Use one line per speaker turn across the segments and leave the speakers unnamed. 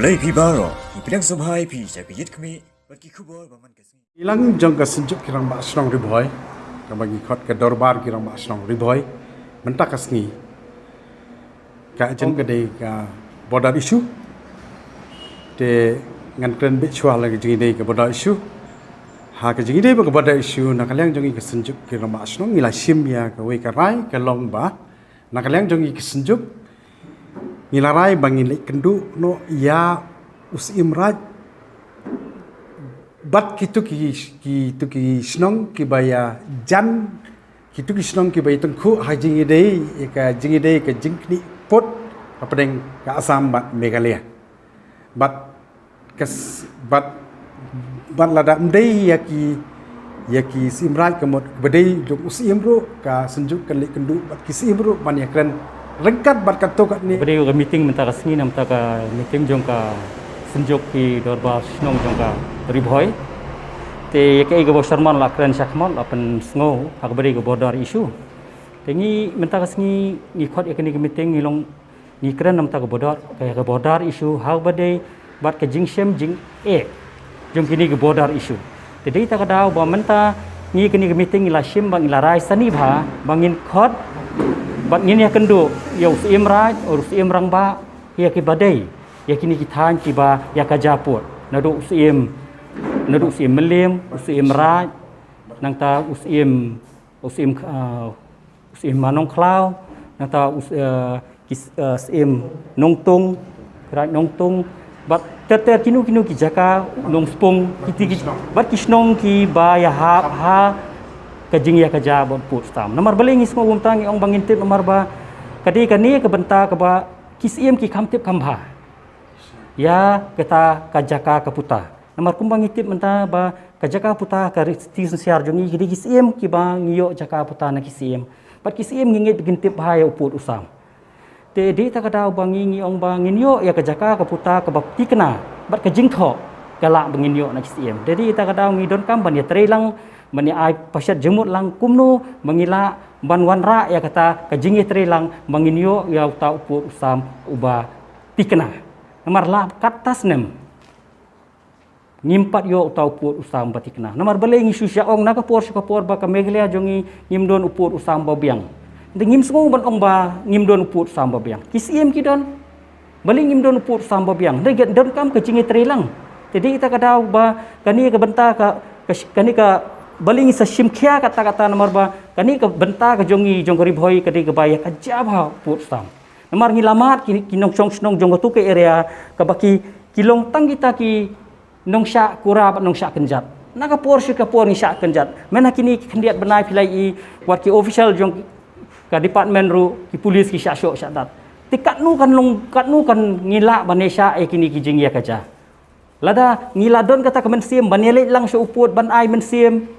Play Pibaro, Ipidang Subhai Pi, Jakit Kmi, but Kikubo, Baman Kasmi.
Ilang jang ka senjuk kirang ba asnong riboy, kabagi khot ka dorbar kirang ba asnong riboy, mentak kasni. Ka jeng ka dei ka border issue. Te ngan kren bit chwa lagi jeng dei ka border issue. Ha ka jeng dei ba ka border issue nakalyang jeng ka senjuk kirang ba asnong ngila sim ya ka we ka rai ka long ba. Nakalyang jeng ka senjuk ngilarai bangin lek kendu no ya usim raj bat kitu ki snong ki baya jan kitu ki snong ki baya tengku hajing ide ka jingkni pot apeng ka asam bat Meghalaya bat lada mdei yaki simraj kamot bedei jong usim ro ka senjuk kan lek kendu bat kisim ro ban yakran rengkat bat kato kat ni
beri ka meeting mentaka sini nam taka meeting jong ka senjuk ki dorba snong jong ka riboy te ke ga bosarman lakran syakmal apan sngo hak beri ga border issue te ngi mentaka sini ni khot ekni meeting ngilong ni kran nam taka border ka ga border issue hak bade bat ka jingshem jing jong kini ga border issue te dei taka daw ba menta ni kini meeting ila shim bang ila rai sani bha bangin khot bat ngin ya kendu ya usim raj usim rangba ya ki badai ya kini kita ki ba ya ka japur nadu usim melim usim raj nang ta usim manong klau nang ta usim nongtung raj nongtung bat tete kinu ki jaka nong spung kiti bat kisnong ki ba ya ha kajing ya kaja bon put stam nomor belingi semua umtang ong bangintip nomor ba kadi kani ke benta ke ba kisim ki kamtip kambha ya kita kajaka kaputa nomor kumbang itip menta ba kajaka puta ka sti siar jongi kidi kisim ki ba ngiyo jaka puta na kisim pat kisim ngingit gintip bahaya uput usam te di ta kada bangi ong bangin yo ya kajaka kaputa ka bapti kena bat kajing tho galak bangin yo na kisim jadi ta kada ngidon kam ban ya trelang mani ai pasyat jemut lang kumno mangila banwan ra ya kata kajingi trelang manginyo ya uta upur usam uba tikna nomor la katas nem ngimpat yo uta upur usam batikna nomor belengi susya ong na kapor ba ka Meghalaya jongi ngimdon upur usam babiang ngim semua ban ong ba ngimdon upur usam babiang kisim kidon beling ngimdon upur usam babiang don kam kajingi trelang jadi kita kada ba kani ka benta ka kani ka baling sa simkhya kata-kata nomor ba kani ke benta ke jongi jong riboy kadi ke baya ka jabha put sam nomor ngilamat kinong chong snong jong tu ke area ka baki kilong tang kita ki nong sya kurap nong sya kenjat naka por sya ka por ni sya kenjat mena kini kendiat benai pilai i wat ki official jong ka department ru ki polis ki sya syok sya dat tikat nu kan ngila banesha kini ki jing ya kaja lada ngiladon kata kemensim banelek lang sya uput ban ai mensim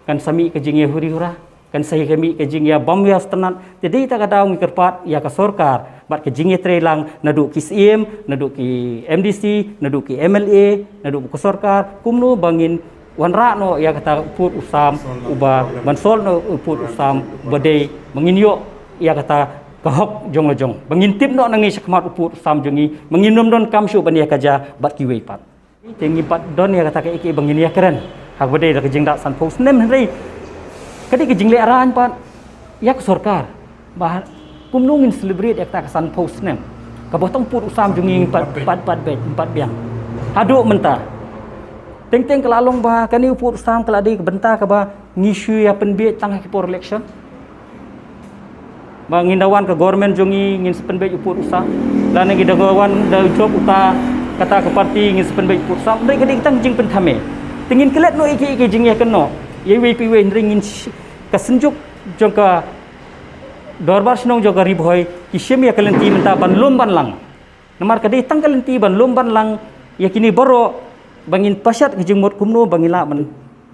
kan sami kejing ya huri-hura kan saya kami kejing ya bam ya stenat jadi tak ada ngi kerpat ya ka sorkar bat kejing ya trelang naduk kisim naduk ki MDC naduk ki MLA naduk ke sorkar kumno bangin wanra no ya kata put usam uba bansol no put usam badai menginyo ya kata kahok jong bangintip no nangi sakmat put usam jongi menginum don kamsyu ban ya kaja bat ki weipat tengi pat don ya kata ke bangin ya keren hak badai dak jing dak san pos nem hari kadi ke jing le aran pat yak sorkar bah kumnungin celebrate yak tak san pos nem ka botong put usam jungi empat biang haduk menta teng kelalong bah kani put usam keladi ke benta ka ba ngisu ya penbet tang for election ba ngindawan ke government jungi ngin penbet put usam lan ngi dawan da job uta kata ke parti ngin penbet put usam dai kadi tang jing pentame tingin kelet no iki jing ya keno ye WPW ringin kasenjuk jong ka dorbar snong jong ka riboy kisim ya kalenti menta ban lom ban lang namar kadi tang kalenti ban lom ban lang ya kini boro bangin pasyat ke jingmot kumno bangila ban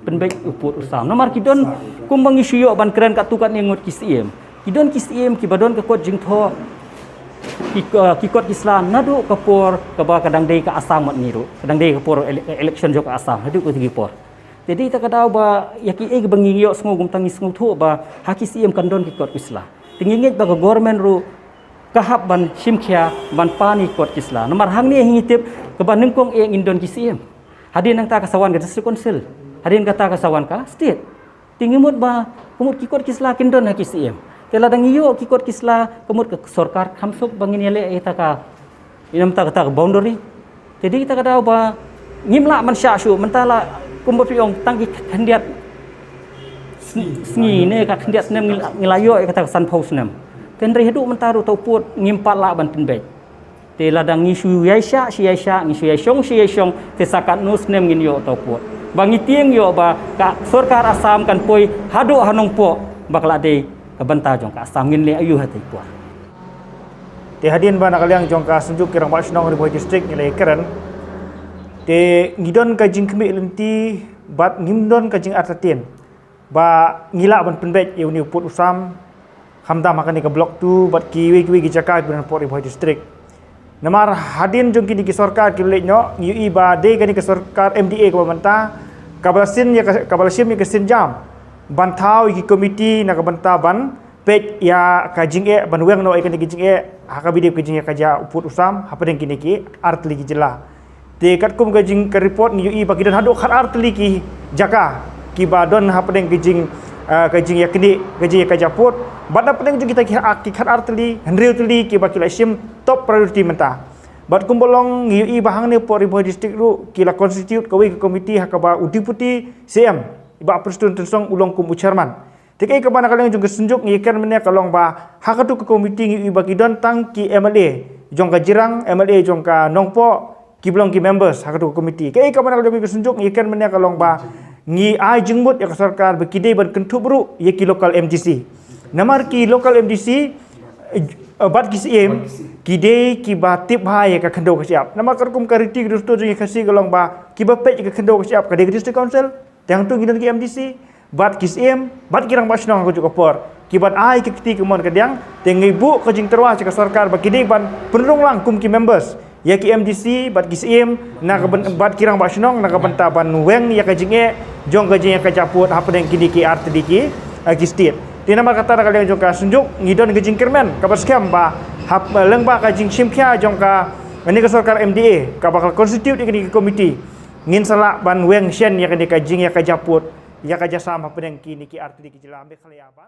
penbaik uput usam namar kidon kum bangi suyo ban keren katukat ni ngot kisim kidon kisim ki badon ka kot jing tho kikot Islam nadu kapor kaba kadang dei ka asam mat niru kadang dei kapor election jok asam hadu ko tigi por jadi ta kadau ba yaki bangi yo sngo gum tangi sngo tho ba haki sim kandon kikot Islam tingingit ba government ru kahap ban simkhia ban pani kot kisla nomor hang ni hingitip ke ban nengkong Indon KCM hadin nang ta kasawan ka district council hadin kata kasawan ka state tingimut ba kumut kikot kisla kindon ha KCM tela dang iyo kikot kisla kumut ke sarkar khamsuk bangin yale eta ka inam ta kata boundary jadi kita kata ba ngimla man sya syu mentala kumut piong tangki kandiat sngi ne ka kandiat nem ngilayo kata san pau senam tendri hidup mentaru tau put ngimpat la ban penbek te ladang ngisu yaisha si yaisha ngisu yaishong te sakat nus nem ngin yo tau put bangi tieng yo ba ka sarkar asam kan poi hadu hanong po bakla de ka banta jong ka asam ngin le ayu hati po
te hadin ba nakaliang jong ka sunjuk kirang ba Shnong Riboi district nilai keren te ngidon ka jing kemi lenti bat ngimdon ka jing artatin ba ngila ban penbek yo ni put usam hamda makani ke blok tu bat kiwi ki jaka biran Port Riboi district namar hadin jong kini ki sarkar ki le nyo ui ba de kani ke sarkar MDA ke banta kabalasin ya kabalasim ya kesin jam bantau ki komiti na ke banta ban pek ya kajing ban weng no ikani kajing hakabide kajing kaja uput usam hapadeng kini ki artli ki jela te kat kum kajing ke report ni ui ba kidan haduk khat artli ki jaka ki badon hapadeng kajing kajing ya kini kajing ya kaja put bada pedeng kita ki khat artli hendriu tli ki bakil asim top priority menta bat kumbolong ngi bahang ne Port Riboi district ru kila constitute kawi ke komiti hakaba udiputi CM iba presiden tensong ulong kum chairman tikai ke bana kaleng jong sunjuk ngi ken mene kalong ba hakatu ke komiti ngi bagi don tang ki MLA jong ka jirang MLA jong ka nongpo ki belong ki members hakatu ke komiti kai ke bana kaleng jong sunjuk ngi ken mene kalong ba ngi ai jengbut ya sarkar bekide ban kentubru ye ki local MDC namar ki local MDC bat KCM kide ki batip hai ka khendo ka siap nama karkum kariti ki dosto jeng khasi golong ba ki bapet ka khendo ka siap ka district council tang tu gidan ki MDC bat KCM bat kirang basnong ko juga por ki bat ai ki kiti kemon ka diang tengai bu ka jing terwa ka sarkar ba kide ban penrong lang kum ki members ya ki MDC bat KCM na ka bat kirang basnong na ka banta ban weng ya ka jing jong ka jing ka japut apa deng kidi ki art diki ki state tina ma kata kalian jong ka sunjuk ngidon ke jingkermen ka baskem ba hap lengba ka jing simkhia jong ka ni ka sarkar MDA ka bakal constitute ni komiti ngin sala ban weng shen ya ka jing ya ka japut ya ka jasam apa deng ki ni ki arti ki jela ambe khalaya ba